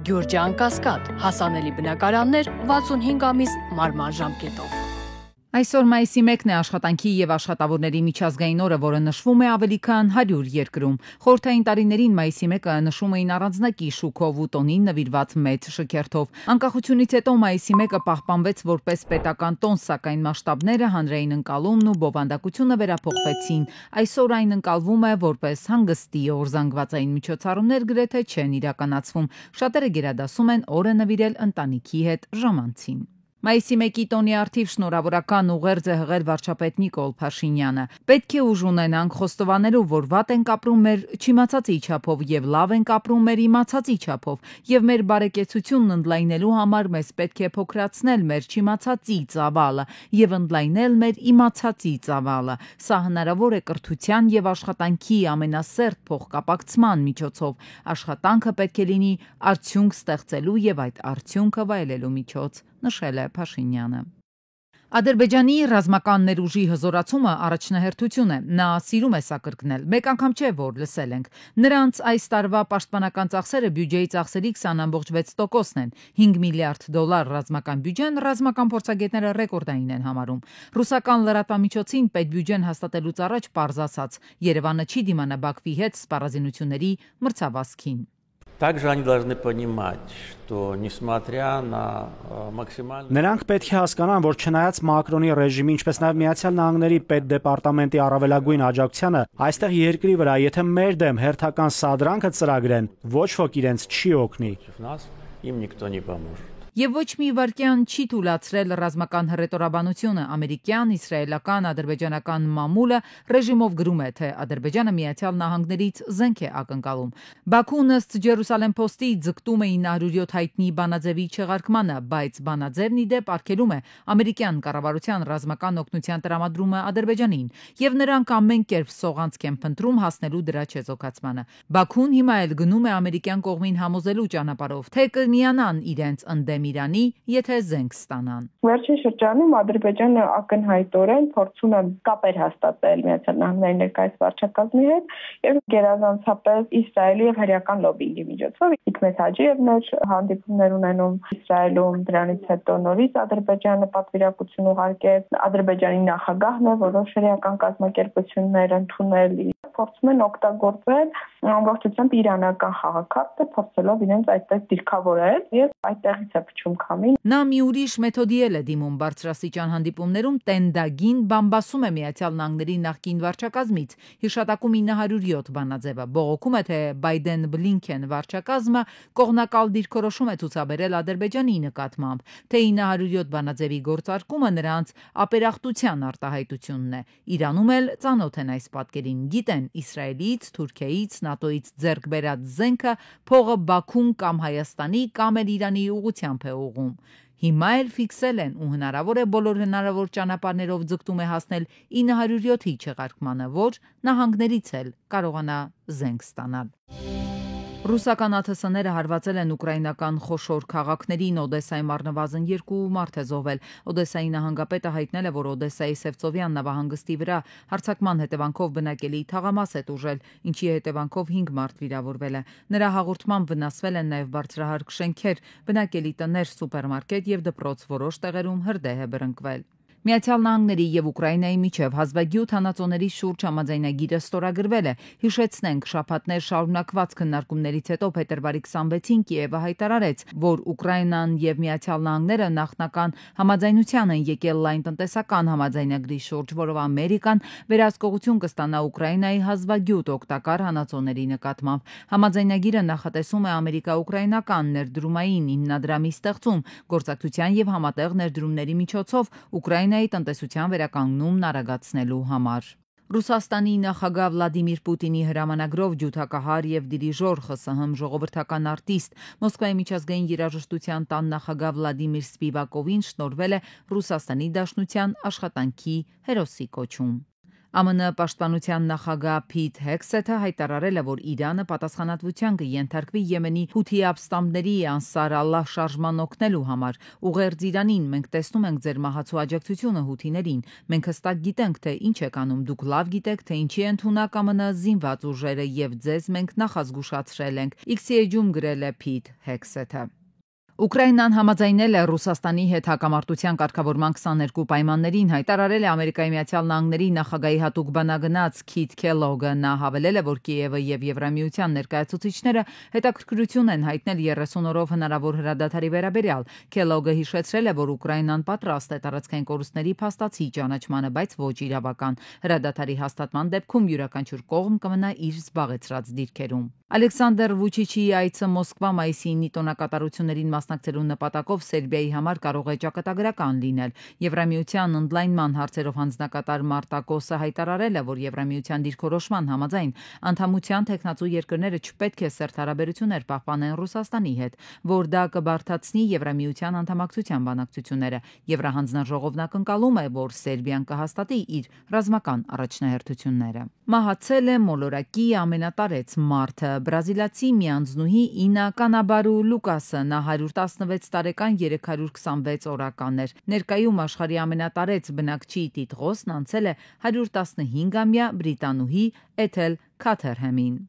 Գյուրջան Կասկադ, հասանելի բնակարաններ 65 ամիս մարման ժամկետով։ Այսօր մայիսի 1-ն է աշխատանքի եւ աշխատավորների միջազգային օրը, որը նշվում է ավելի քան 100 երկրում։ Խորհրդային տարիներին մայիսի 1-ը նշում էին առանձնակի շուքով ու տոնին նվիրված մեծ շքերթով։ Անկախությունից հետո մայիսի 1-ը պահպանվեց որպես պետական տոն, սակայն մասշտաբները, հանրային ընկալումն ու բովանդակությունը վերափոխվեցին։ Այսօր այն ընկալվում է որպես հանգստի օր, զանգվածային միջոցառումներ գրեթե չեն իրականացվում։ Շատերը գերադասում են օրը նվիրել ընտանիքի հետ ժամանցին։ Մայիսի 1-ի տոնի առթիվ շնորհավորական ուղերձ է հղել վարչապետ Նիկոլ Փաշինյանը։ Պետք է ուժ ունենանք խոստովանելու, որ վատ ենք ապրում մեր չիմացածի չափով եւ լավ ենք ապրում մեր իմացածի չափով, եւ մեր բարեկեցությունն ընդլայնելու համար մեզ պետք է փոքրացնել մեր չիմացածի ծավալը եւ ընդլայնել մեր իմացածի ծավալը։ Սա հնարավոր է կրթության եւ աշխատանքի ամենասերտ փոխկապակցման միջոցով։ Աշխատանքը պետք է լինի արդյունք ստեղծելու եւ այդ արդյունքը վայելելու միջոց, նշել է Փաշինյանը։ Ադրբեջանի ռազմական ներուժի հզորացումը առաջնահերթություն է։ Նա սիրում է սա կրկնել։ Մեկ անգամ չէ, որ լսել ենք։ Նրանց այս տարվա պաշտպանական ծախսերը բյուջեի ծախսերի 20.6%-ն են։ 5 միլիարդ դոլար ռազմական բյուջեն ռազմական փորձագետները ռեկորդային են համարում։ Ռուսական լրատվամիջոցին պետբյուջեն հաստատելուց առաջ պարզ ասաց, Երևանը չի դիմանա Բաքվի հետ սպառազինությունների մրցավազքին։ Также они должны понимать, что несмотря на максимальную... Նրանք պետք է հասկանան, որ չնայած Մակրոնի ռեժիմի, ինչպես նաև Միացյալ Նահանգների պետդեպարտամենտի առավելագույն աջակցությանը, այստեղ երկրի վրա, եթե մեր դեմ հերթական սադրանքը ծրագրեն, ոչ ոք իրենց չի օգնի։ Им никто не поможет. Եվ ոչ մի վարքյան չի թույլատրել ռազմական հռետորաբանությունը։ Ամերիկյան, իսրայելական, ադրբեջանական մամուլը ռեժիմով գրում է, թե Ադրբեջանը Միացյալ Նահանգներից զենք է ակնկալում։ Բաքուն ըստ Ջերուսալեմ Փոստի ձգտում է 907 հայտնի բանաձևի չեղարկմանը, բայց բանաձևն ի դեպ արգելում է ամերիկյան կառավարության ռազմական օգնության տրամադրումը Ադրբեջանին, եւ նրանք ամեն կերպ սողանցք են փնտրում հասնելու դրա չեզոքացմանը։ Բաքուն հիմա էլ գնում է ամերիկյան կողմին համոզելու ճանապարհով, թե կմիանան իրենց ընդդեմ Իրանի, եթե զենք ստանան։ Վերջին շրջանում Ադրբեջանը ակնհայտորեն փորձում է կապեր հաստատել Միացյալ Նահանգների ներկայիս վարչակազմի հետ եւ գերազանցապես Իսրայելի եւ հրեական լոբբինգի միջոցով Իքմետ Հաջիևն հանդիպումներ ունենում Իսրայելում, դրանից հետո նորից Ադրբեջանը պատվիրակություն ուղարկեց, Ադրբեջանի նախագահն է որոշ հրեական կազմակերպություններ ընդունել, փորձում են օգտագործել ամբողջությամբ իրանական խաղաքարտը, փորձելով իրենց այդպես դիրքավորել եւ այդտեղից է փչում քամին։ Նա մի ուրիշ մեթոդի էլ է դիմում բարձրաստիճան հանդիպումներում տենդագին բամբասում է Միացյալ Նահանգների նախկին վարչակազմից, հիշատակում 907 բանաձևը, բողոքում է, թե Բայդեն-Բլինքեն վարչակազմը կողմնակալ դիրքորոշում է ցուցաբերել Ադրբեջանի նկատմամբ, թե 907 բանաձևի գործարկումը նրանց ապերախտության արտահայտությունն է։ Իրանում էլ ծանոթ են այս պատկերին, գիտեն Իսրայելից, Թուրքիայից, ՆԱՏՕ-ից ձեռք բերած զենքը փողը Բաքուն կամ Հայաստանի կամ էլ Իրանի ուղղությամբ է ուղղում։ Հիմա էլ ֆիքսել են ու հնարավոր է բոլոր հնարավոր ճանապարհներով ձգտում է հասնել 907-ի չեղարկմանը, որ նահանգներից էլ կարողանա զենք ստանալ։ Ռուսական ԱԹՍ-ները հարվածել են ուկրաինական խոշոր քաղաքներին, Օդեսայում առնվազն 2 մարդ է զոհվել։ Օդեսայի նահանգապետը հայտնել է, որ Օդեսայի Սևծովյան նավահանգստի վրա հարձակման հետևանքով բնակելի թաղամաս է տուժել, ինչի հետևանքով 5 մարդ վիրավորվել է։ Նրա հաղորդմամբ վնասվել են նաև բարձրահարկ շենքեր, բնակելի տներ, սուպերմարկետ եւ դպրոց, որոշ տեղերում հրդեհ է բռնկվել։ Միացյալ Նահանգների եւ Ուկրաինայի միջև հազվագյուտ հանածոների շուրջ համաձայնագիրը ստորագրվել է։ Հիշեցնենք, շաբաթներ շարունակված քննարկումներից հետո փետրվարի 26-ին Կիևը հայտարարեց, որ Ուկրաինան եւ Միացյալ Նահանգները նախնական համաձայնության են եկել լայն տնտեսական համաձայնագրի շուրջ, որով Ամերիկան վերահսկողություն կստանա Ուկրաինայի հազվագյուտ օգտակար հանածոների նկատմամբ։ Համաձայնագիրը նախատեսում է ամերիկա-ուկրաինական ներդրումային հիմնադրամի ստեղծում, գործակցության եւ համատեղ ներդրումների միջոցով Ուկրաինայի տնտեսության վերականգնումն արագացնելու համար։ Ռուսաստանի նախագահ Վլադիմիր Պուտինի հրամանագրով ջութակահար եւ դիրիժոր ԽՍՀՄ ժողովրդական արտիստ Մոսկվայի միջազգային երաժշտության տան նախագահ Վլադիմիր Սպիվակովին շնորհվել է Ռուսաստանի Դաշնության աշխատանքի հերոսի կոչում։ ԱՄՆ պաշտպանության նախագահ Փիթ Հեքսեթը հայտարարել է, որ Իրանը պատասխանատվության կենթարկվի Եմենի հութի ապստամբների Անսար Ալլահ շարժման օգնելու համար։ Ուղերձ Իրանին, մենք տեսնում ենք ձեր մահացու աջակցությունը հութիներին։ Մենք հստակ գիտենք, թե ինչ եք անում, դուք լավ գիտեք, թե ինչի ընդունակ ԱՄՆ զինված ուժերը եւ ձեզ մենք նախազգուշացրել ենք։ X-ի էջում գրել է Փիթ Հեքսեթը։ Ուկրաինան համաձայնել է Ռուսաստանի հետ հակամարտության կարգավորման 22 պայմաններին, հայտարարել է Ամերիկայի Միացյալ Նահանգների նախագահի հատուկ բանագնաց Քիթ Քելոգը։ Նա հավելել է, որ Կիևը եւ Եվրամիության ներկայացուցիչները հետաքրքրություն են հայտնել 30 օրով հնարավոր հրադադարի վերաբերյալ։ Քելոգը հիշեցրել է, որ Ուկրաինան պատրաստ է տարածքային կորուստների փաստացի ճանաչմանը, բայց ոչ իրավական։ Հրադադարի հաստատման դեպքում յուրաքանչյուր կողմ կմնա իր զբաղեցրած դիրքերում։ Ալեքսանդր Վուչիչի այցը Մոսկվա մայիսի 9-ի տոնակատարություններին մասնակցելու նպատակով Սերբիայի համար կարող է ճակատագրական լինել։ Եվրամիության ընդլայնման հարցերով հանձնակատար Մարտակոսը հայտարարել է, որ Եվրամիության դիրքորոշման համաձայն անդամության թեկնածու երկրները չպետք է սերտ հարաբերություններ պահպանեն Ռուսաստանի հետ, որ դա կբարդացնի Եվրամիության անդամակցության բանակցությունները։ Եվրահանձնաժողովն ակնկալում է, որ Սերբիան կհաստատի իր ռազմական առաջնահերթությունները։ Մահացել է մոլորակի ամենատարեց մարդը։ Բրազիլացի միանձնուհի Ինա Կանաբարու Լուկասը, նա 116 տարեկան 326 օրական էր։ Ներկայում աշխարհի ամենատարեց բնակչի տիտղոսն անցել է 115-ամյա բրիտանուհի Էթել Քաթերհեմին։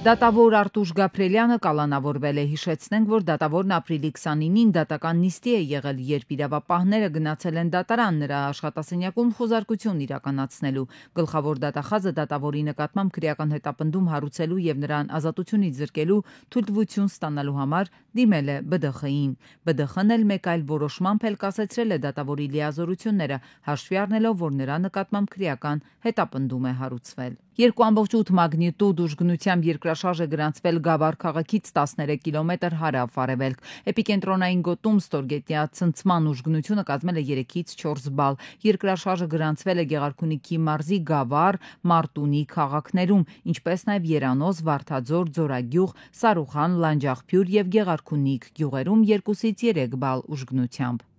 Դատավոր Արտուշ Գաբրելյանը կալանավորվել է։ Հիշեցնենք, որ դատավորն ապրիլի 29-ին դատական նիստի է եղել, երբ իրավապահները գնացել են դատարան նրա աշխատասենյակում խոզարկություն իրականացնելու։ Գլխավոր դատախազը դատավորի նկատմամբ քրեական հետապնդում հարուցելու եւ նրան ազատությունից զրկելու թույլտվություն ստանալու համար դիմել է ԲԴԽ-ին։ ԲԴԽ-ն էլ մեկ այլ որոշմամբ էլ կասեցրել է դատավորի լիազորությունները, հաշվի առնելով, որ նրա նկատմամբ քրեական հետապնդում է հարուցվել։ 2.8 մագնիտուդ ուժգնությամբ երկրաշարժ է գրանցվել Գավառ քաղաքից 13 կիլոմետր հարավ-արևելք։ Էպիկենտրոնային գոտում ստորգետնյա ցնցման ուժգնությունը կազմել է 3-ից 4 բալ։ Երկրաշարժը գրանցվել է Գեղարքունիքի մարզի Գավառ, Մարտունի քաղաքներում, ինչպես նաև Երանոց, Վարդաձոր, Ձորագյուղ, Սարուխան, Լանջաղբյուր եւ Գեղարքունիք գյուղերում 2-ից 3 բալ ուժգնությամբ։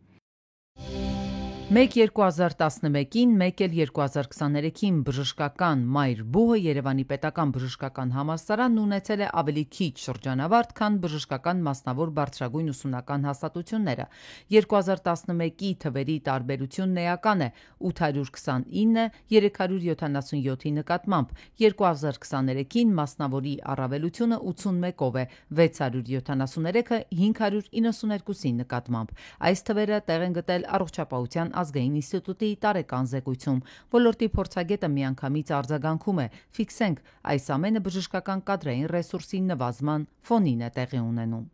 Մեկ 2011-ին, մեկ էլ 2023-ին բժշկական մայր բուհը Երևանի պետական բժշկական համալսարանն ունեցել է ավելի քիչ շրջանավարտ, քան բժշկական մասնավոր բարձրագույն ուսումնական հաստատությունները։ 2011-ի թվերի տարբերությունն էական է՝ 829-ը 377-ի նկատմամբ, 2023-ին մասնավորի առավելությունը 81-ով է, 673-ը 592-ի նկատմամբ։ Այս թվերը տեղ են գտել Առողջապահության ազգային ինստիտուտի տարեկան զեկույցում։ Ոլորտի փորձագետը միանգամից արձագանքում է. Ֆիքսենք, այս ամենը բժշկական կադրային ռեսուրսի նվազման ֆոնին է տեղի ունենում։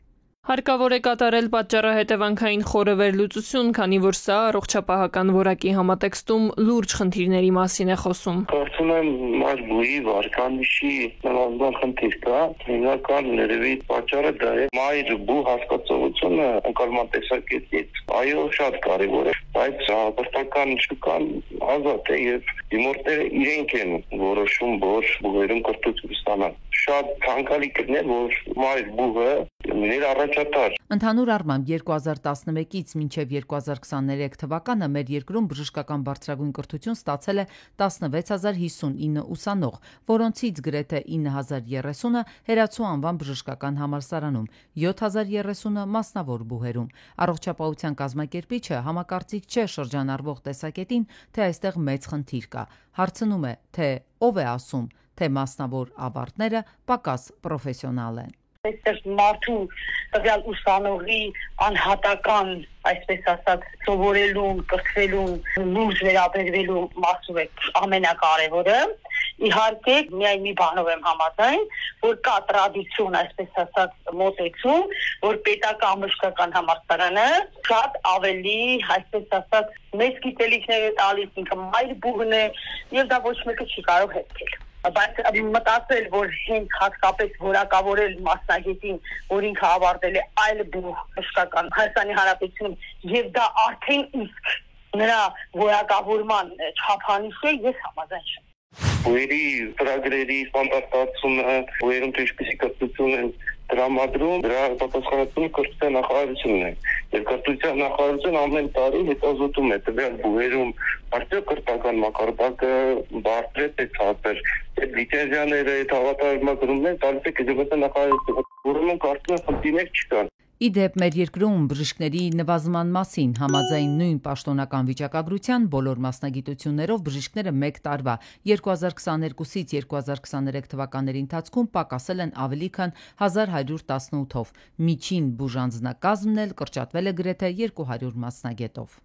Հարկավոր է կատարել պատճառահետևանքային խորը վերլուծություն, քանի որ սա առողջապահական որակի համատեքստում լուրջ խնդիրների մասին է խոսում։ Կարծում եմ մայր բուհի վարկանիշի նվազման խնդիր կա, հիմնական ներևի պատճառը դա է։ Մայր բու հասկացողությունը ընկալման տեսակետից այո շատ կարևոր է, բայց հաղորդական շուկան ազատ է եւ դիմորդները իրենք են որոշում, որ բուհերում կրթություն ստանան։ Շատ ցանկալի կլիներ, որ մայր բուհը լիներ առաջատար։ Ընդհանուր առմամբ 2011-ից մինչև 2023 թվականը մեր երկրում բժշկական բարձրագույն կրթություն ստացել է 16059 ուսանող, որոնցից գրեթե 9030-ը Հերացու անվան բժշկական համալսարանում, 7030-ը մասնավոր բուհերում։ Առողջապահության կազմակերպիչը համակարծիք չէ շրջանառվող տեսակետին, թե այստեղ մեծ խնդիր կա։ Հարցնում է, թե ով է ասում, թե մասնավոր ավարտները պակաս պրոֆեսիոնալ են։ Այստեղ մարդու տվյալ ուսանողի անհատական, այսպես ասած, սովորելուն, կրթվելուն, լուրջ վերաբերվելու մասով է ամենակարևորը։ Իհարկե, միայն մի բանով եմ համաձայն, որ կա տրադիցիոն, այսպես ասած, մոտեցում, որ պետական բժշկական համալսարանը շատ ավելի, այսպես ասած, մեծ գիտելիքներ է տալիս, ինքը մայր բուհն է, եւ դա ոչ մեկը չի կարող հետքել։ Բայց մտածել, որ հենց հատկապես որակավորել մասնագետին, որ ինքը ավարտել է այլ բուհ բժշկական Հայաստանի Հանրապետությունում, եւ դա արդեն իսկ նրա որակավորման չափանիշ է, ես համաձայն չեմ։ Բուհերի ծրագրերի ստանդարտացումը, բուհերում ինչպիսի կրթություն են տրամադրում, դրա պատասխանատուն կրթության նախարարությունն է։ Եվ կրթության նախարարությունը ամեն տարի հետազոտում է տվյալ բուհերում արդյոք կրթական մակարդակը բարձր է ցածր։ Այդ լիցենզիաները, այդ հավատարմագրումները տալիս է գյուղատնտեսության նախարարությունը, ուրեմն կարծում եմ խնդիրներ չկան։ Ի դեպ մեր երկրում բժիշկների նվազման մասին համաձայն նույն պաշտոնական վիճակագրության բոլոր մասնագիտություններով բժիշկները 1 տարվա 2022-ից 2023 թվականների ընթացքում պակասել են ավելի քան 1118-ով։ Միջին բուժանձնակազմն էլ կրճատվել է գրեթե 200 մասնագետով։